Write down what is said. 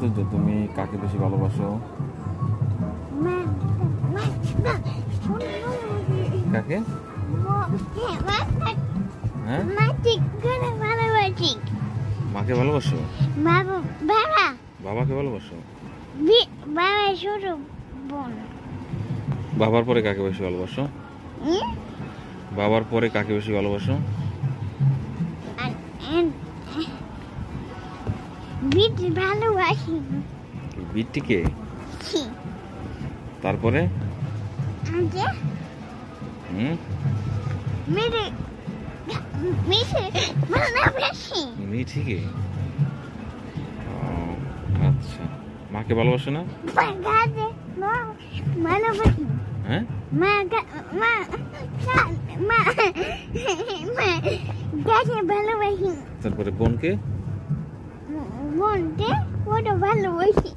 আশ্চর্য, তুমি কাকে বেশি ভালোবাসো? কাকে? হ্যাঁ, মাকে ভালোবাসো? বাবাকে ভালোবাসো? বাবার পরে কাকে বেশি ভালোবাসো? বাবার পরে কাকে বেশি ভালোবাসো? বিট্টিকে। তারপরে মিঠিকে। আচ্ছা, মাকে ভালোবাসো না? হ্যাঁ, তারপরে বোনকে ভালোবাসি।